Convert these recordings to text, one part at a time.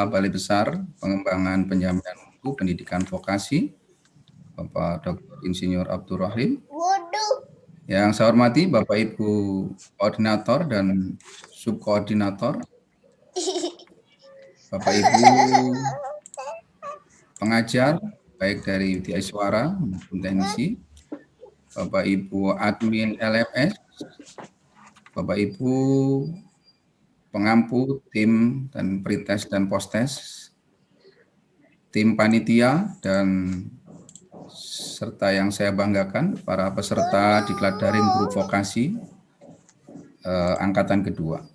Balai Besar Pengembangan Penjaminan Mutu Pendidikan Vokasi, Bapak Dr. Insinyur Abdul Rahim. Yang saya hormati Bapak Ibu Koordinator dan Subkoordinator, Bapak Ibu pengajar, baik dari UTI Suara maupun teknisi, Bapak Ibu admin LMS, Bapak Ibu pengampu tim dan pretest dan postes, tim panitia, dan serta yang saya banggakan para peserta diklat daring guru vokasi angkatan kedua.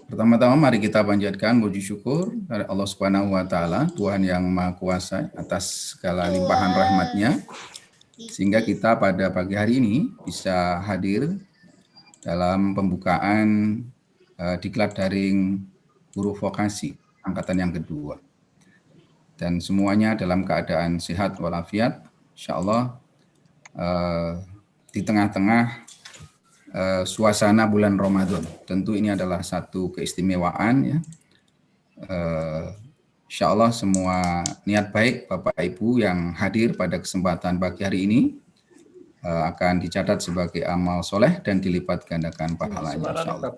Pertama-tama mari kita panjatkan puji syukur dari Allah Subhanahu wa taala, Tuhan yang Maha Kuasa, atas segala limpahan rahmat-Nya sehingga kita pada pagi hari ini bisa hadir dalam pembukaan diklat daring guru vokasi angkatan yang kedua. Dan semuanya dalam keadaan sehat walafiat, insyaallah, di tengah-tengah suasana bulan Ramadan. Tentu ini adalah satu keistimewaan, ya. Insyaallah semua niat baik Bapak Ibu yang hadir pada kesempatan pagi hari ini akan dicatat sebagai amal soleh dan dilipat gandakan pahalanya, insyaallah.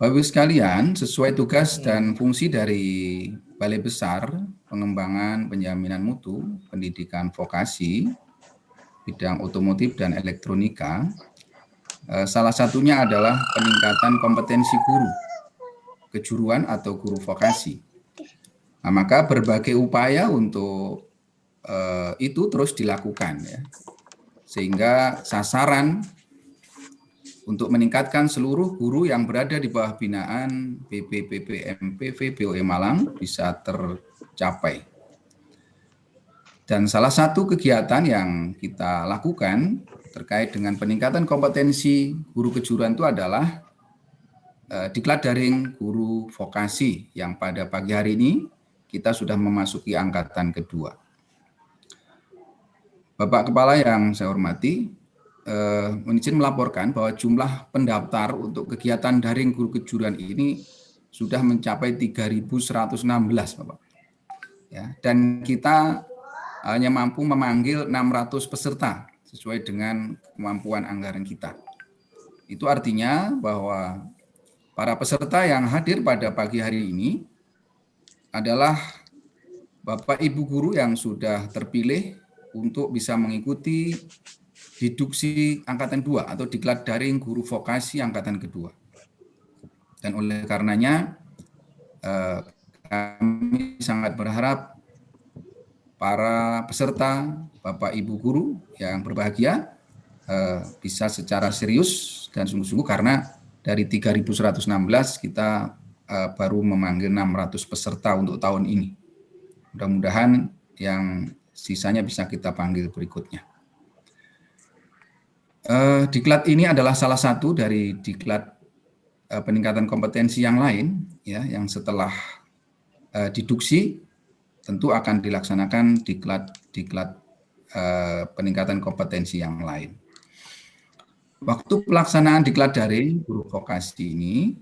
Bapak Ibu sekalian, sesuai tugas dan fungsi dari Balai Besar Pengembangan Penjaminan Mutu Pendidikan Vokasi bidang otomotif dan elektronika, salah satunya adalah peningkatan kompetensi guru kejuruan atau guru vokasi. Nah, maka berbagai upaya untuk itu terus dilakukan, ya, sehingga sasaran untuk meningkatkan seluruh guru yang berada di bawah binaan BPPPMPV BOE Malang bisa tercapai. Dan salah satu kegiatan yang kita lakukan terkait dengan peningkatan kompetensi guru kejuruan itu adalah diklat daring guru vokasi yang pada pagi hari ini kita sudah memasuki angkatan kedua. Bapak Kepala yang saya hormati, izin melaporkan bahwa jumlah pendaftar untuk kegiatan daring guru kejuruan ini sudah mencapai 3.116, Bapak. Ya, dan kita hanya mampu memanggil 600 peserta sesuai dengan kemampuan anggaran kita. Itu artinya bahwa para peserta yang hadir pada pagi hari ini adalah Bapak Ibu guru yang sudah terpilih untuk bisa mengikuti diduksi angkatan 2 atau diklat daring guru vokasi angkatan kedua. Dan oleh karenanya kami sangat berharap para peserta, Bapak Ibu guru yang berbahagia bisa secara serius dan sungguh-sungguh, karena dari 3.116 kita baru memanggil 600 peserta untuk tahun ini. Mudah-mudahan yang sisanya bisa kita panggil berikutnya. Diklat ini adalah salah satu dari diklat peningkatan kompetensi yang lain, ya, yang setelah diduksi tentu akan dilaksanakan diklat peningkatan kompetensi yang lain. Waktu pelaksanaan diklat daring guru vokasi ini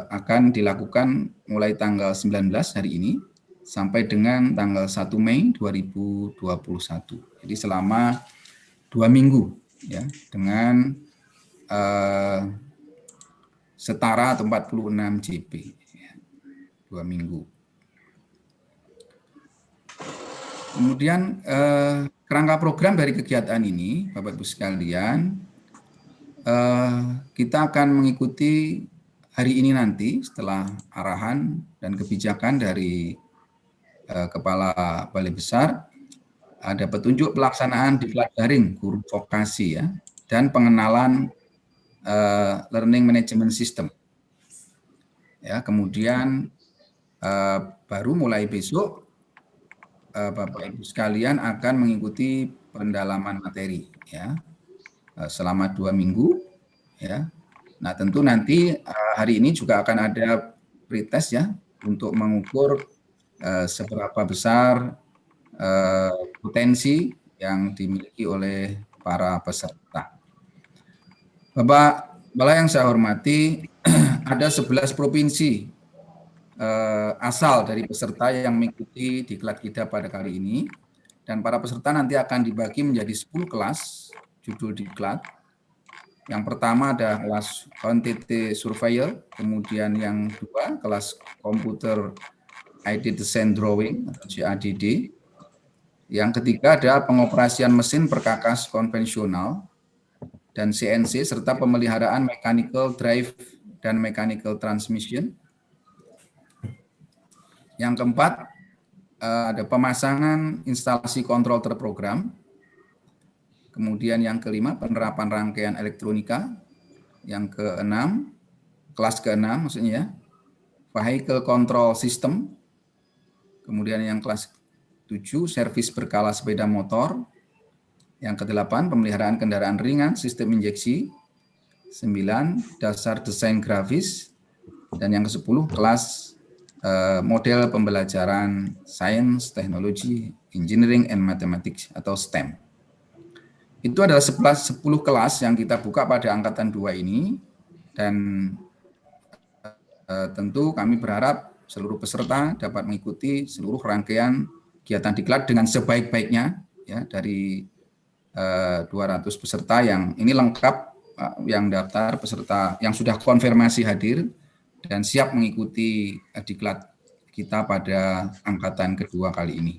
akan dilakukan mulai tanggal 19 hari ini sampai dengan tanggal 1 Mei 2021. Jadi selama 2 minggu, ya, dengan setara atau 46 JP, ya, 2 minggu. Kemudian kerangka program dari kegiatan ini, Bapak Ibu sekalian, kita akan mengikuti hari ini nanti setelah arahan dan kebijakan dari Kepala Balai Besar, ada petunjuk pelaksanaan diklat daring guru vokasi, ya, dan pengenalan learning management system. Ya, kemudian baru mulai besok Bapak Ibu sekalian akan mengikuti pendalaman materi, ya, selama 2 minggu, ya. Nah, tentu nanti hari ini juga akan ada pretest, ya, untuk mengukur seberapa besar potensi yang dimiliki oleh para peserta. Bapak Kepala yang saya hormati, ada 11 provinsi asal dari peserta yang mengikuti diklat kita pada kali ini. Dan para peserta nanti akan dibagi menjadi 10 kelas judul diklat. Yang pertama ada kelas Quantity Surveyor, kemudian yang kedua kelas Computer Aided Design Drawing atau CADD. Yang ketiga ada pengoperasian mesin perkakas konvensional dan CNC serta pemeliharaan mechanical drive dan mechanical transmission. Yang keempat ada pemasangan instalasi kontrol terprogram. Kemudian yang kelima penerapan rangkaian elektronika. Yang keenam, kelas keenam maksudnya vehicle control system. Kemudian yang kelas 7 servis berkala sepeda motor. Yang ke-8 pemeliharaan kendaraan ringan sistem injeksi. 9 dasar desain grafis. Dan yang ke-10 kelas model pembelajaran Science, Technology, Engineering, and Mathematics atau STEM. Itu adalah 10 kelas yang kita buka pada angkatan 2 ini, dan tentu kami berharap seluruh peserta dapat mengikuti seluruh rangkaian kegiatan diklat dengan sebaik-baiknya ya, dari 200 peserta yang ini lengkap, yang daftar peserta yang sudah konfirmasi hadir dan siap mengikuti diklat kita pada angkatan kedua kali ini.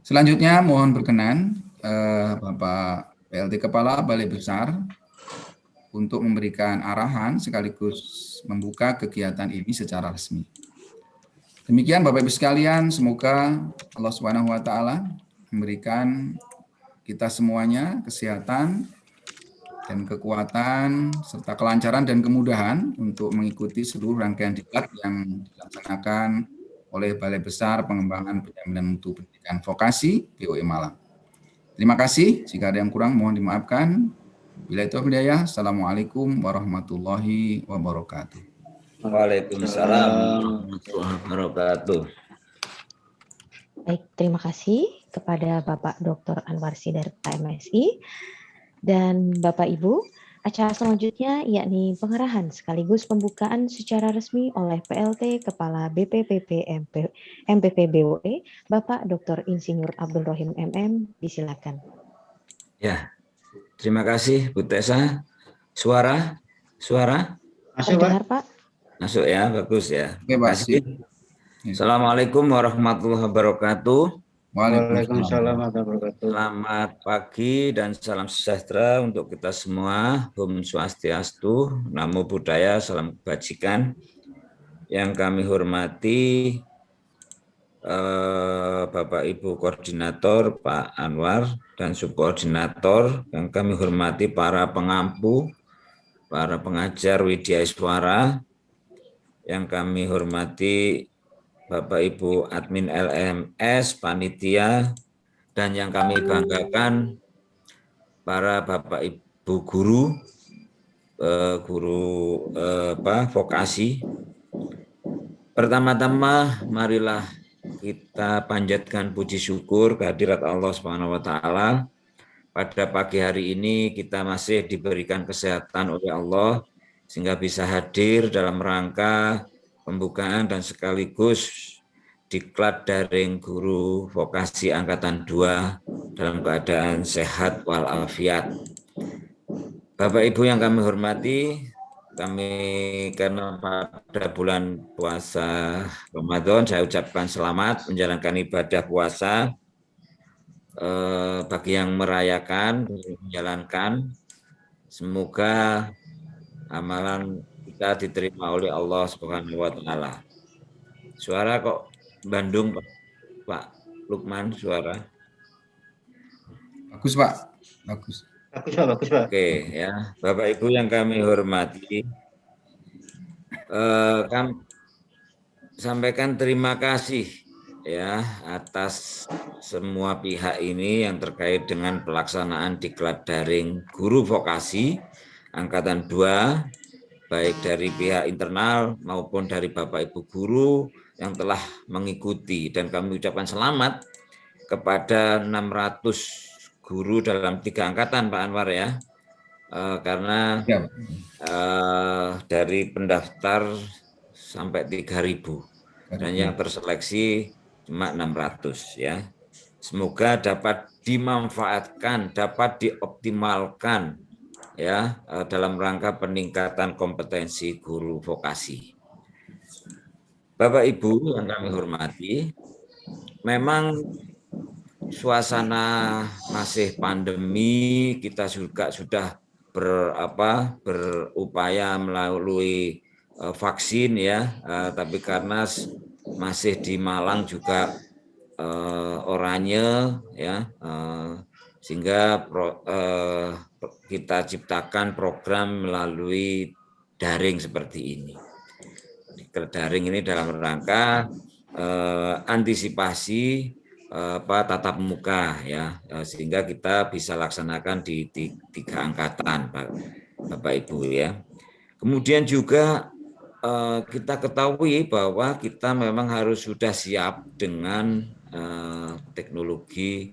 Selanjutnya mohon berkenan Bapak PLT Kepala Balai Besar untuk memberikan arahan sekaligus membuka kegiatan ini secara resmi. Demikian Bapak Ibu sekalian, semoga Allah Subhanahu wa taala memberikan kita semuanya kesehatan dan kekuatan serta kelancaran dan kemudahan untuk mengikuti seluruh rangkaian diklat yang dilaksanakan oleh Balai Besar Pengembangan Penjaminan Mutu Pendidikan Vokasi BOE Malang. Terima kasih. Jika ada yang kurang mohon dimaafkan. Bila itu hidayah. Assalamualaikum warahmatullahi wabarakatuh. Waalaikumsalam warahmatullahi wabarakatuh. Baik, terima kasih kepada Bapak Dr. Anwar Sidarta MSI. Dan Bapak Ibu, acara selanjutnya yakni pengerahan sekaligus pembukaan secara resmi oleh PLT Kepala BPPP MPP BOE, Bapak Dr. Insinyur Abdul Rohim MM, disilakan. Ya, terima kasih Bu Tessa. Suara? Masuk, Pak. Masuk ya, bagus ya. Terima kasih. Assalamualaikum warahmatullahi wabarakatuh. Waalaikumsalam warahmatullahi wabarakatuh. Selamat pagi dan salam sejahtera untuk kita semua. Om Swastiastu, Namo Buddhaya, salam kebajikan. Yang kami hormati Bapak Ibu Koordinator Pak Anwar dan Subkoordinator, yang kami hormati para pengampu, para pengajar Widya Iswara, yang kami hormati Bapak Ibu admin LMS, panitia, dan yang kami banggakan para Bapak Ibu guru, vokasi. Pertama-tama marilah kita panjatkan puji syukur kehadirat Allah Subhanahu wa taala. Pada pagi hari ini kita masih diberikan kesehatan oleh Allah sehingga bisa hadir dalam rangka pembukaan dan sekaligus diklat daring guru vokasi angkatan 2 dalam keadaan sehat walafiat. Bapak Ibu yang kami hormati, kami karena pada bulan puasa Ramadan saya ucapkan selamat menjalankan ibadah puasa. Bagi yang merayakan, menjalankan, semoga amalan kita diterima oleh Allah Subhanahu wa taala. Suara kok Bandung, Pak Lukman, suara. Bagus, Pak. Bagus. Bagus, Pak. Oke, ya. Bapak Ibu yang kami hormati, kami sampaikan terima kasih ya atas semua pihak ini yang terkait dengan pelaksanaan diklat daring guru vokasi angkatan 2, baik dari pihak internal maupun dari Bapak Ibu guru yang telah mengikuti, dan kami ucapkan selamat kepada 600 guru dalam 3 angkatan Pak Anwar ya, karena Ya. dari pendaftar sampai 3.000 dan yang terseleksi cuma 600 ya. Semoga dapat dimanfaatkan, dapat dioptimalkan ya dalam rangka peningkatan kompetensi guru vokasi. Bapak Ibu yang kami hormati, memang suasana masih pandemi, kita juga sudah berupaya melalui vaksin ya, tapi karena masih di Malang juga oranye ya, sehingga kita ciptakan program melalui daring seperti ini. Daring ini dalam rangka antisipasi tatap muka ya, sehingga kita bisa laksanakan di 3 angkatan Bapak Ibu ya. Kemudian juga kita ketahui bahwa kita memang harus sudah siap dengan teknologi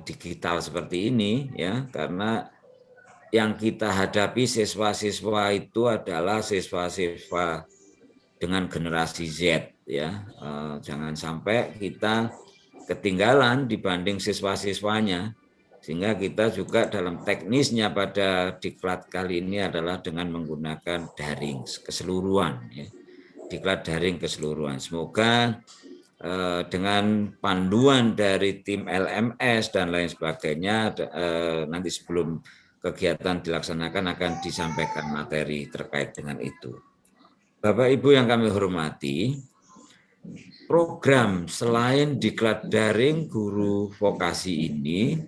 digital seperti ini ya, karena yang kita hadapi siswa-siswa itu adalah siswa-siswa dengan generasi Z ya. Jangan sampai kita ketinggalan dibanding siswa-siswanya, sehingga kita juga dalam teknisnya pada diklat kali ini adalah dengan menggunakan daring keseluruhan ya. Diklat daring keseluruhan. Semoga dengan panduan dari tim LMS dan lain sebagainya nanti sebelum kegiatan dilaksanakan akan disampaikan materi terkait dengan itu. Bapak Ibu yang kami hormati, program selain diklat daring guru vokasi ini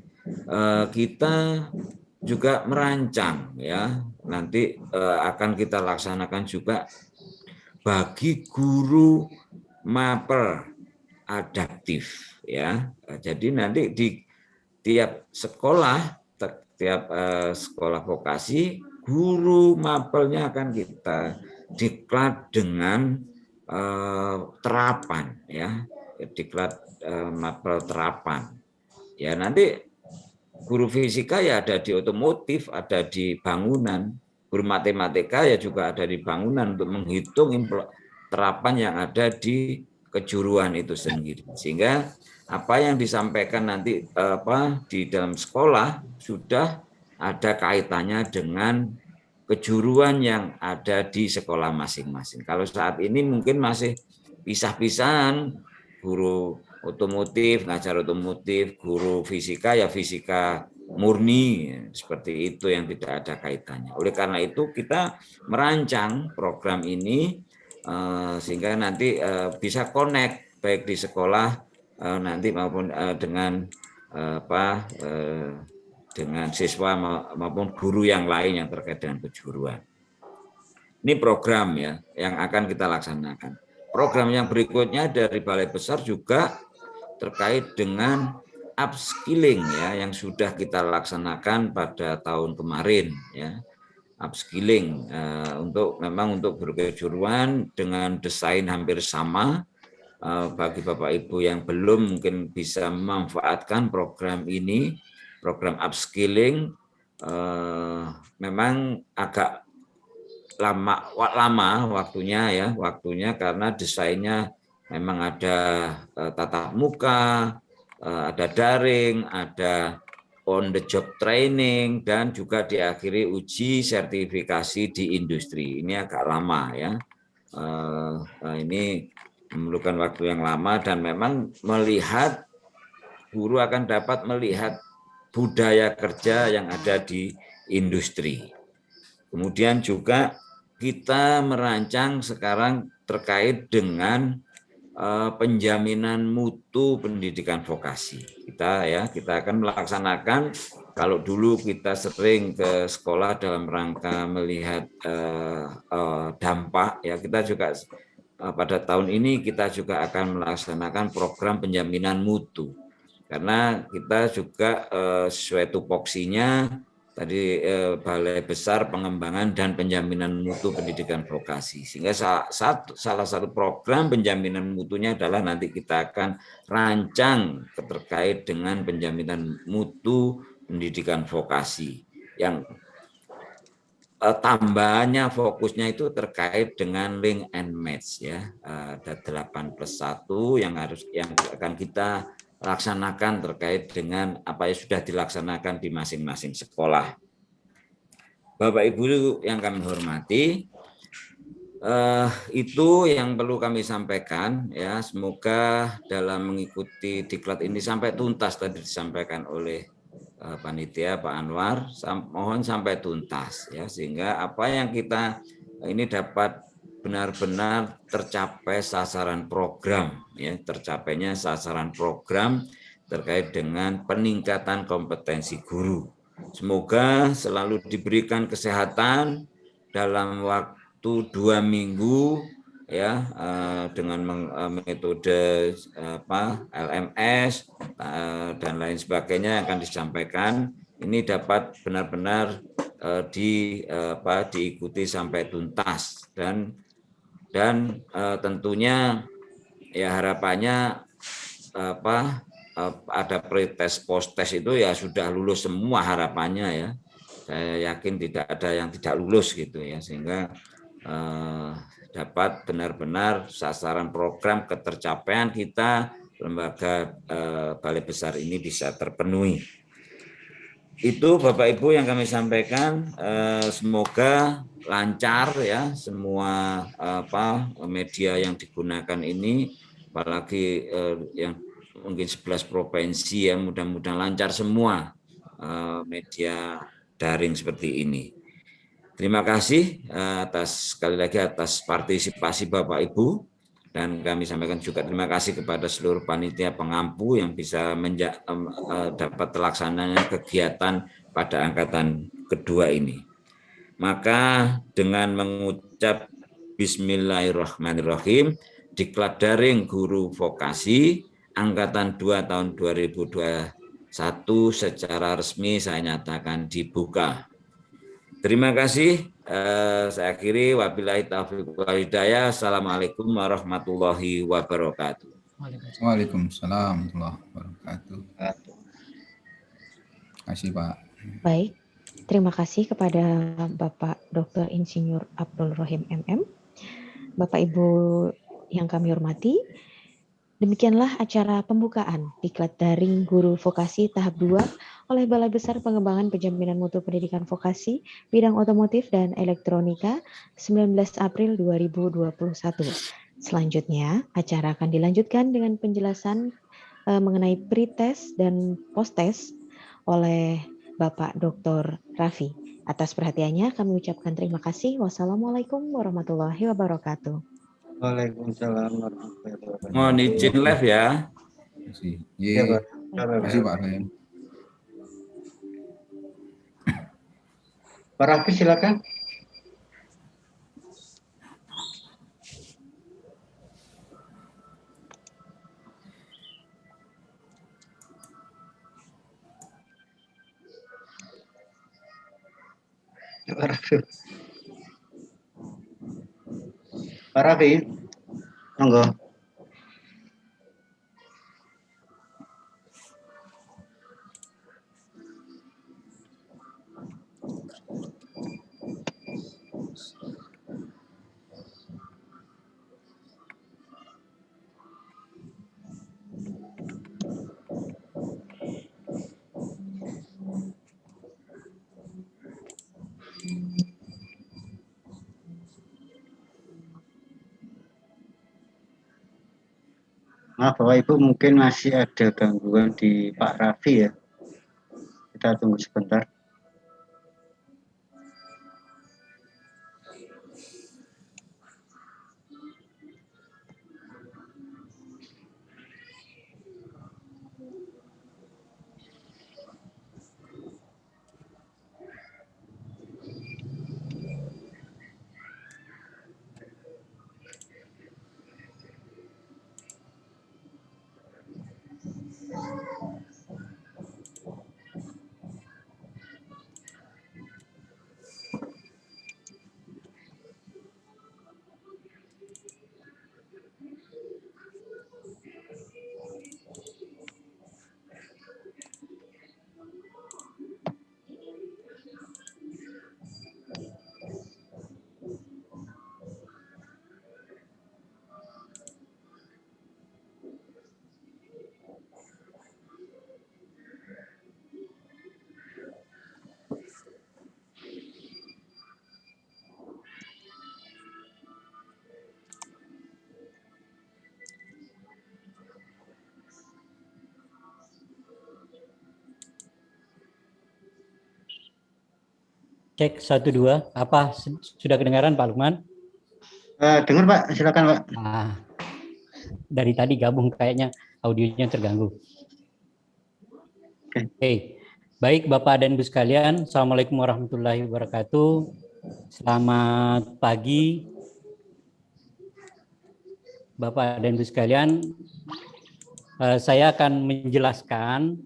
kita juga merancang ya, nanti akan kita laksanakan juga bagi guru mapel adaptif ya. Jadi nanti di tiap sekolah, tiap sekolah vokasi, guru mapelnya akan kita diklat dengan terapan ya, diklat mapel terapan ya. Nanti guru fisika ya ada di otomotif, ada di bangunan, guru matematika ya juga ada di bangunan untuk menghitung terapan yang ada di kejuruan itu sendiri, sehingga apa yang disampaikan nanti di dalam sekolah sudah ada kaitannya dengan kejuruan yang ada di sekolah masing-masing. Kalau saat ini mungkin masih pisah-pisahan, guru otomotif, ngajar otomotif, guru fisika ya fisika murni, seperti itu yang tidak ada kaitannya. Oleh karena itu kita merancang program ini sehingga nanti bisa connect baik di sekolah nanti maupun dengan dengan siswa maupun guru yang lain yang terkait dengan kejuruan. Ini program ya yang akan kita laksanakan. Program yang berikutnya dari Balai Besar juga terkait dengan upskilling ya, yang sudah kita laksanakan pada tahun kemarin ya. Upskilling memang untuk berkejuruan dengan desain hampir sama. Bagi Bapak Ibu yang belum mungkin bisa memanfaatkan program ini, program upskilling memang agak lama waktunya karena desainnya memang ada tatap muka, ada daring, ada on the job training, dan juga diakhiri uji sertifikasi di industri. Ini agak lama ya. Ini memerlukan waktu yang lama dan memang melihat guru akan dapat melihat budaya kerja yang ada di industri. Kemudian juga kita merancang sekarang terkait dengan penjaminan mutu pendidikan vokasi. Kita akan melaksanakan, kalau dulu kita sering ke sekolah dalam rangka melihat dampak ya, kita juga pada tahun ini kita juga akan melaksanakan program penjaminan mutu. Karena kita juga sesuai tupoksinya tadi Balai Besar Pengembangan dan Penjaminan Mutu Pendidikan Vokasi. Sehingga salah satu program penjaminan mutunya adalah nanti kita akan rancang terkait dengan penjaminan mutu pendidikan vokasi yang tambahannya fokusnya itu terkait dengan link and match ya. Ada 8+1 yang akan kita laksanakan terkait dengan apa yang sudah dilaksanakan di masing-masing sekolah. Bapak Ibu yang kami hormati, itu yang perlu kami sampaikan ya. Semoga dalam mengikuti diklat ini sampai tuntas tadi disampaikan oleh panitia Pak Anwar, mohon sampai tuntas ya, sehingga apa yang kita ini dapat benar-benar tercapai sasaran program ya, tercapainya sasaran program terkait dengan peningkatan kompetensi guru. Semoga selalu diberikan kesehatan dalam waktu 2 minggu ya, dengan metode LMS dan lain sebagainya yang akan disampaikan, ini dapat benar-benar diikuti sampai tuntas, dan tentunya ya harapannya ada pretest post-test itu ya sudah lulus semua harapannya ya. Saya yakin tidak ada yang tidak lulus gitu ya, sehingga dapat benar-benar sasaran program ketercapaian kita lembaga Balai Besar ini bisa terpenuhi. Itu Bapak Ibu yang kami sampaikan, semoga lancar ya semua media yang digunakan ini, apalagi yang mungkin 11 provinsi ya, mudah-mudahan lancar semua media daring seperti ini. Terima kasih sekali lagi atas partisipasi Bapak Ibu, dan kami sampaikan juga terima kasih kepada seluruh panitia pengampu yang bisa dapat terlaksananya kegiatan pada angkatan kedua ini. Maka dengan mengucap Bismillahirrahmanirrahim, diklat daring guru vokasi angkatan 2 tahun 2021 secara resmi saya nyatakan dibuka. Terima kasih. Saya akhiri. Wabillahi taufiq wal hidayah. Assalamualaikum warahmatullahi wabarakatuh. Waalaikumsalam warahmatullahi wabarakatuh. Terima kasih Pak. Baik, terima kasih kepada Bapak Dr. Insinyur Abdul Rohim MM. Bapak Ibu yang kami hormati, demikianlah acara pembukaan diklat daring guru vokasi tahap 2 oleh Balai Besar Pengembangan Penjaminan Mutu Pendidikan Vokasi Bidang Otomotif dan Elektronika 19 April 2021. Selanjutnya, acara akan dilanjutkan dengan penjelasan mengenai pretest dan post-test oleh Bapak Dr. Raffi. Atas perhatiannya kami ucapkan terima kasih. Wassalamualaikum warahmatullahi wabarakatuh. Waalaikumsalam warahmatullahi wabarakatuh. Mohon izin live ya. Terima kasih. Ya, Pak. Terima kasih Pak Rahim. Pak Raffi silakan. Pak Raffi. Pak Raffi, monggo. Maaf Bapak Ibu, mungkin masih ada gangguan di Pak Raffi ya. Kita tunggu sebentar. Cek 1 2. Apa sudah kedengaran Pak Lukman? Dengar Pak, silakan Pak. Nah, dari tadi gabung kayaknya audionya terganggu. Oke. Baik Bapak dan Ibu sekalian, Assalamualaikum warahmatullahi wabarakatuh. Selamat pagi Bapak dan Ibu sekalian. Saya akan menjelaskan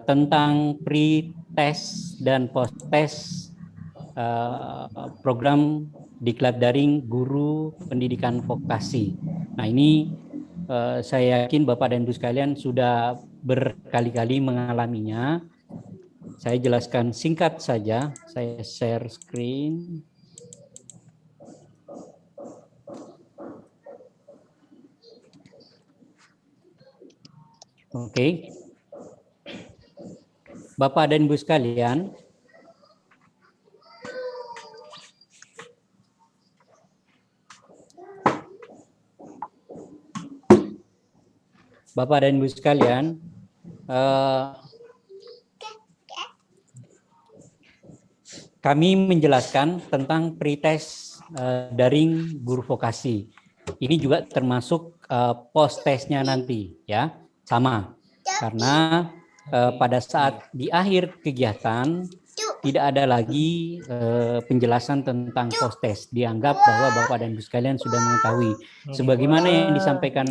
tentang pre-test dan post-test program diklat daring guru pendidikan vokasi. Nah ini saya yakin Bapak dan Ibu sekalian sudah berkali-kali mengalaminya. Saya jelaskan singkat saja. Saya share screen. Oke. Bapak dan Ibu sekalian, Bapak dan Ibu sekalian, kami menjelaskan tentang pretest daring guru vokasi. Ini juga termasuk post testnya nanti, ya, sama. Karena pada saat di akhir kegiatan tidak ada lagi penjelasan tentang post test. Dianggap bahwa Bapak dan Ibu sekalian sudah mengetahui. Sebagaimana yang disampaikan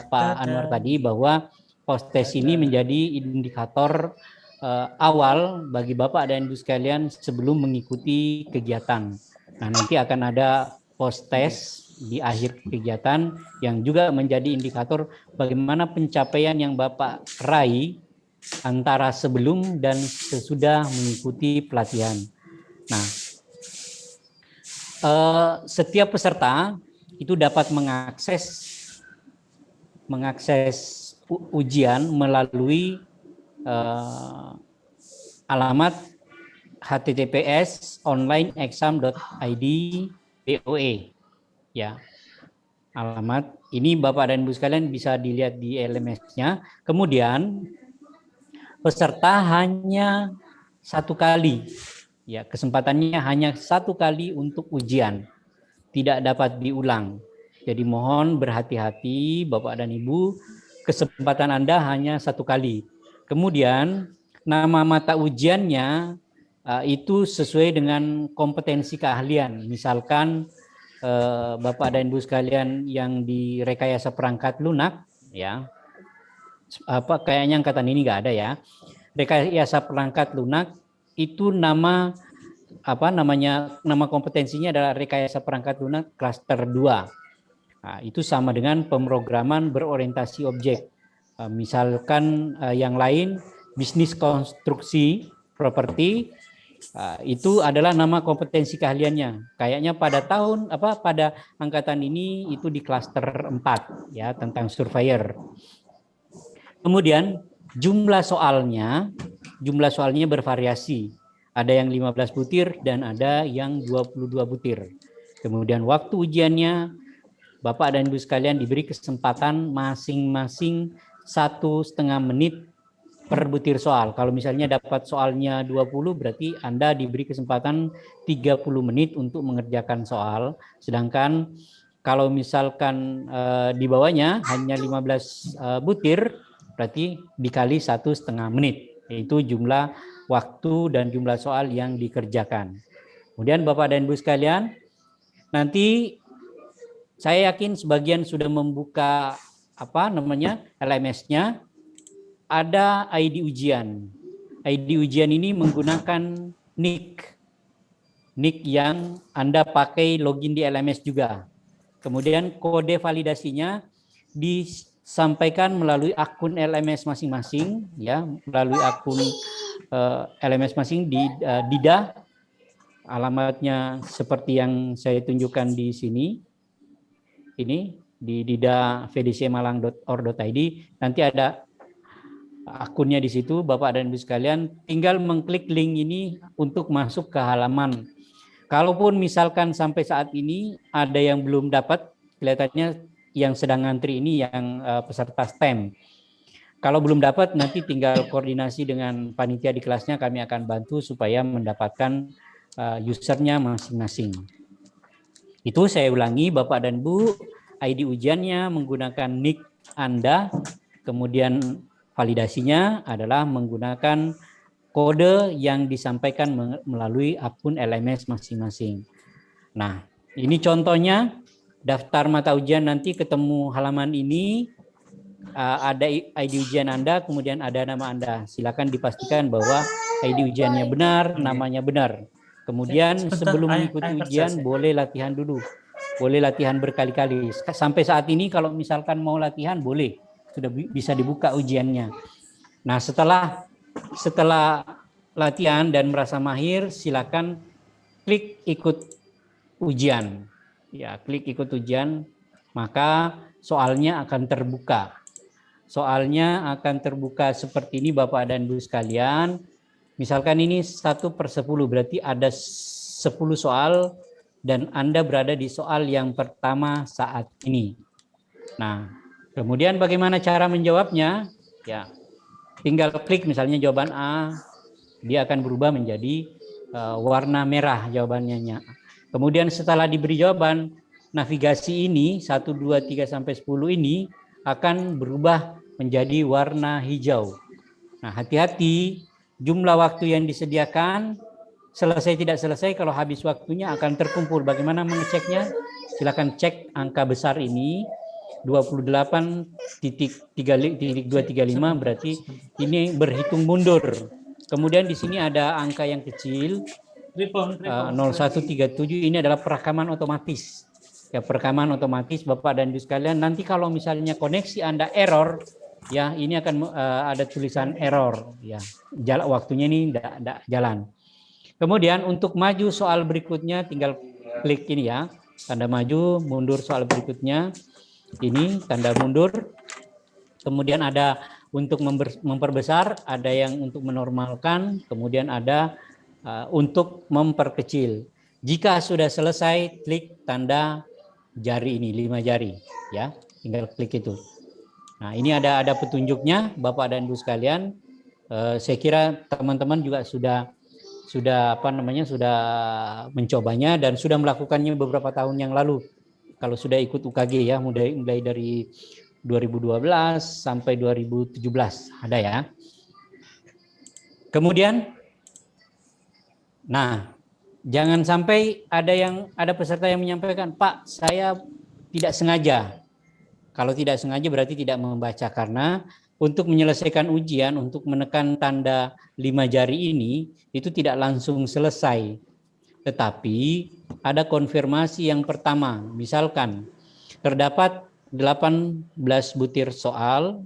Pak Anwar tadi, bahwa post test ini menjadi indikator awal bagi Bapak dan Ibu sekalian sebelum mengikuti kegiatan. Nah, nanti akan ada post test di akhir kegiatan yang juga menjadi indikator bagaimana pencapaian yang Bapak raih antara sebelum dan sesudah mengikuti pelatihan. Nah, setiap peserta itu dapat mengakses ujian melalui alamat https://onlineexam.id BOE, ya. Alamat ini Bapak dan Ibu sekalian bisa dilihat di LMS-nya. Kemudian peserta hanya satu kali, ya, kesempatannya hanya satu kali untuk ujian, tidak dapat diulang. Jadi mohon berhati-hati Bapak dan Ibu, kesempatan Anda hanya satu kali. Kemudian nama mata ujiannya itu sesuai dengan kompetensi keahlian. Misalkan Bapak dan Ibu sekalian yang di rekayasa perangkat lunak, ya, kayaknya angkatan ini nggak ada ya. Rekayasa perangkat lunak itu nama kompetensinya adalah rekayasa perangkat lunak klaster 2. Nah, itu sama dengan pemrograman berorientasi objek. Misalkan yang lain bisnis konstruksi properti, itu adalah nama kompetensi keahliannya. Kayaknya pada angkatan ini itu di klaster 4, ya, tentang surveyor. Kemudian jumlah soalnya bervariasi. Ada yang 15 butir dan ada yang 22 butir. Kemudian waktu ujiannya Bapak dan Ibu sekalian diberi kesempatan masing-masing 1,5 menit per butir soal. Kalau misalnya dapat soalnya 20, berarti Anda diberi kesempatan 30 menit untuk mengerjakan soal. Sedangkan kalau misalkan di bawahnya hanya 15 butir, berarti dikali 1,5 menit. Itu jumlah waktu dan jumlah soal yang dikerjakan. Kemudian Bapak dan Ibu sekalian, nanti saya yakin sebagian sudah membuka LMS-nya. Ada ID ujian. ID ujian ini menggunakan nick yang Anda pakai login di LMS juga. Kemudian kode validasinya disampaikan melalui akun LMS masing-masing, ya, melalui akun LMS masing di DIDA. Alamatnya seperti yang saya tunjukkan di sini. Ini di dida.vdcmalang.or.id. Nanti ada akunnya di situ. Bapak dan Ibu sekalian tinggal mengklik link ini untuk masuk ke halaman. Kalaupun misalkan sampai saat ini ada yang belum dapat, kelihatannya yang sedang ngantri ini yang peserta STEM. Kalau belum dapat, nanti tinggal koordinasi dengan panitia di kelasnya, kami akan bantu supaya mendapatkan usernya masing-masing. Itu saya ulangi Bapak dan Bu, ID ujiannya menggunakan nick Anda, kemudian validasinya adalah menggunakan kode yang disampaikan melalui akun LMS masing-masing. Nah, ini contohnya daftar mata ujian, nanti ketemu halaman ini, ada ID ujian Anda, kemudian ada nama Anda. Silakan dipastikan bahwa ID ujiannya benar, namanya benar. Kemudian sebelum mengikuti ujian boleh latihan dulu. Boleh latihan berkali-kali. Sampai saat ini kalau misalkan mau latihan boleh. Sudah bisa dibuka ujiannya. Nah, setelah latihan dan merasa mahir, silakan klik ikut ujian. Ya, klik ikut ujian, maka soalnya akan terbuka. Soalnya akan terbuka seperti ini Bapak dan Bu sekalian. Misalkan ini 1/10, berarti ada 10 soal dan Anda berada di soal yang pertama saat ini. Nah, kemudian bagaimana cara menjawabnya? Ya, tinggal klik misalnya jawaban A, dia akan berubah menjadi warna merah jawabannya. Kemudian setelah diberi jawaban, navigasi ini 1, 2, 3 sampai 10 ini akan berubah menjadi warna hijau. Nah, hati-hati, jumlah waktu yang disediakan selesai tidak selesai, kalau habis waktunya akan terkumpul. Bagaimana mengeceknya? Silakan cek angka besar ini 28.235, berarti ini berhitung mundur. Kemudian di sini ada angka yang kecil 0137, ini adalah perekaman otomatis. Ya, perekaman otomatis Bapak dan Ibu sekalian. Nanti kalau misalnya koneksi Anda error, ya ini akan ada tulisan error. Ya, waktunya ini tidak jalan. Kemudian untuk maju soal berikutnya tinggal klik ini ya, tanda maju, mundur soal berikutnya. Ini tanda mundur. Kemudian ada untuk memperbesar, ada yang untuk menormalkan, kemudian ada untuk memperkecil. Jika sudah selesai, klik tanda jari ini, 5 jari, ya, tinggal klik itu. Nah, ini ada petunjuknya, Bapak dan Ibu sekalian. Saya kira teman-teman juga sudah mencobanya dan sudah melakukannya beberapa tahun yang lalu. Kalau sudah ikut UKG ya, mulai dari 2012 sampai 2017 ada ya. Kemudian, nah, jangan sampai ada peserta yang menyampaikan, Pak, saya tidak sengaja. Kalau tidak sengaja berarti tidak membaca, karena untuk menyelesaikan ujian, untuk menekan tanda 5 jari ini, itu tidak langsung selesai. Tetapi ada konfirmasi yang pertama, misalkan terdapat 18 butir soal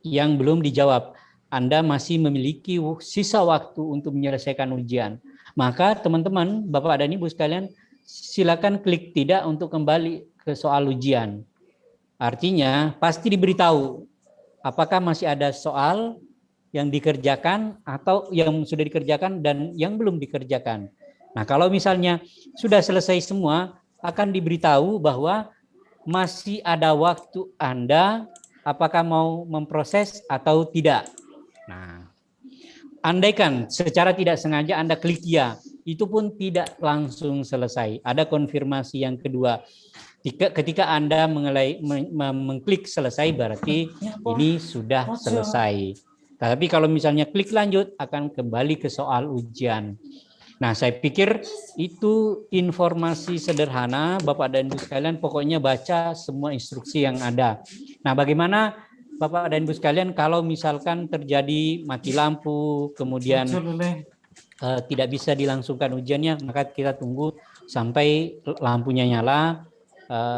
yang belum dijawab. Anda masih memiliki sisa waktu untuk menyelesaikan ujian. Maka teman-teman, Bapak dan Ibu sekalian, silakan klik tidak untuk kembali ke soal ujian. Artinya pasti diberitahu apakah masih ada soal yang dikerjakan atau yang sudah dikerjakan dan yang belum dikerjakan. Nah, kalau misalnya sudah selesai semua, akan diberitahu bahwa masih ada waktu Anda apakah mau memproses atau tidak. Nah, andaikan secara tidak sengaja Anda klik ya, itu pun tidak langsung selesai. Ada konfirmasi yang kedua. Ketika Anda mengklik selesai, berarti ini sudah selesai. Tapi kalau misalnya klik lanjut, akan kembali ke soal ujian. Nah, saya pikir itu informasi sederhana, Bapak dan Ibu sekalian. Pokoknya baca semua instruksi yang ada. Nah, bagaimana Bapak dan Ibu sekalian kalau misalkan terjadi mati lampu, kemudian tidak bisa dilangsungkan ujiannya, maka kita tunggu sampai lampunya nyala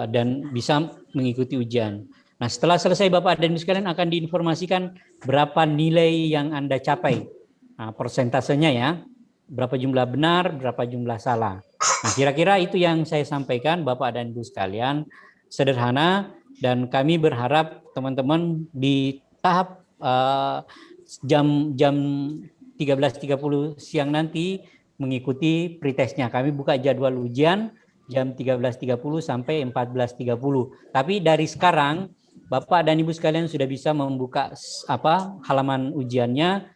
dan bisa mengikuti ujian. Nah, setelah selesai Bapak dan Ibu sekalian akan diinformasikan berapa nilai yang Anda capai. Nah, persentasenya ya, berapa jumlah benar, berapa jumlah salah. Nah, kira-kira itu yang saya sampaikan Bapak dan Ibu sekalian, sederhana, dan kami berharap teman-teman di tahap jam 13.30 siang nanti mengikuti pretestnya. Kami buka jadwal ujian jam 13.30 sampai 14.30. Tapi dari sekarang Bapak dan Ibu sekalian sudah bisa membuka halaman ujiannya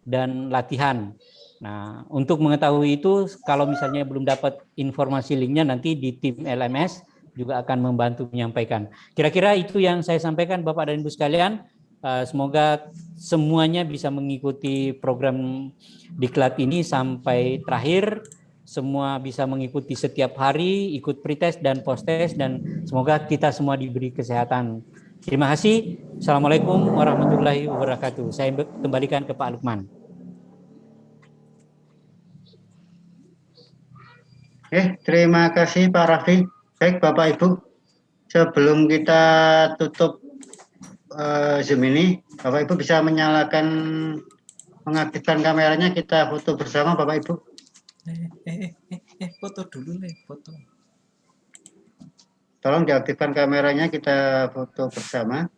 dan latihan. Nah, untuk mengetahui itu, kalau misalnya belum dapat informasi linknya, nanti di tim LMS juga akan membantu menyampaikan. Kira-kira itu yang saya sampaikan, Bapak dan Ibu sekalian. Semoga semuanya bisa mengikuti program Diklat ini sampai terakhir. Semua bisa mengikuti setiap hari, ikut pretest dan posttest, dan semoga kita semua diberi kesehatan. Terima kasih. Assalamualaikum warahmatullahi wabarakatuh. Saya kembalikan ke Pak Lukman. Terima kasih Pak Raffi. Baik Bapak Ibu, sebelum kita tutup Zoom ini, Bapak Ibu bisa menyalakan, mengaktifkan kameranya, kita foto bersama Bapak Ibu. Foto dulu nih, foto. Tolong diaktifkan kameranya, kita foto bersama.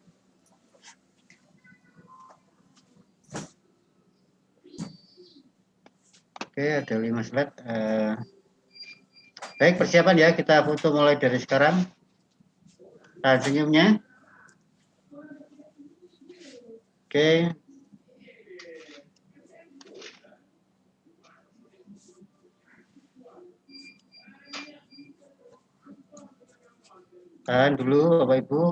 Oke, ada 5 slide. Baik, persiapan ya, kita foto mulai dari sekarang. Tahan senyumnya. Oke. Tahan dulu Bapak Ibu.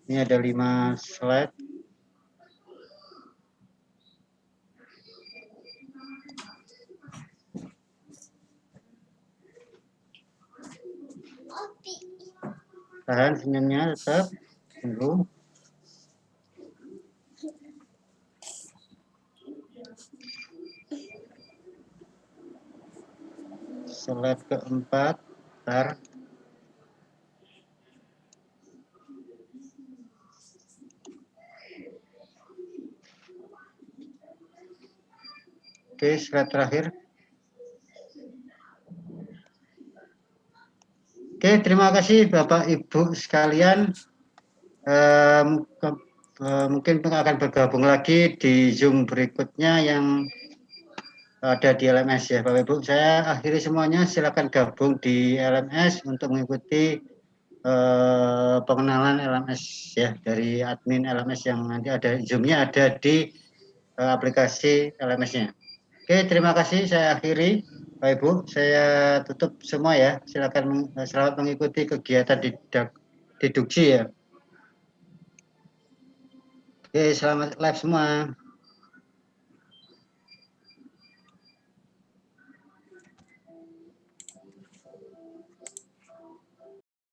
Ini ada 5 slide. Tahan senyumnya tetap. Tunggu. Slide keempat. Bentar. Oke, slide terakhir. Oke, terima kasih Bapak Ibu sekalian. Mungkin akan bergabung lagi di Zoom berikutnya yang ada di LMS ya Bapak Ibu. Saya akhiri semuanya, silakan gabung di LMS untuk mengikuti pengenalan LMS ya dari admin LMS yang nanti ada Zoom-nya ada di aplikasi LMS-nya. Oke, terima kasih, saya akhiri Bapak Ibu, saya tutup semua ya. Silakan selamat mengikuti kegiatan diduksi ya. Oke, selamat live semua.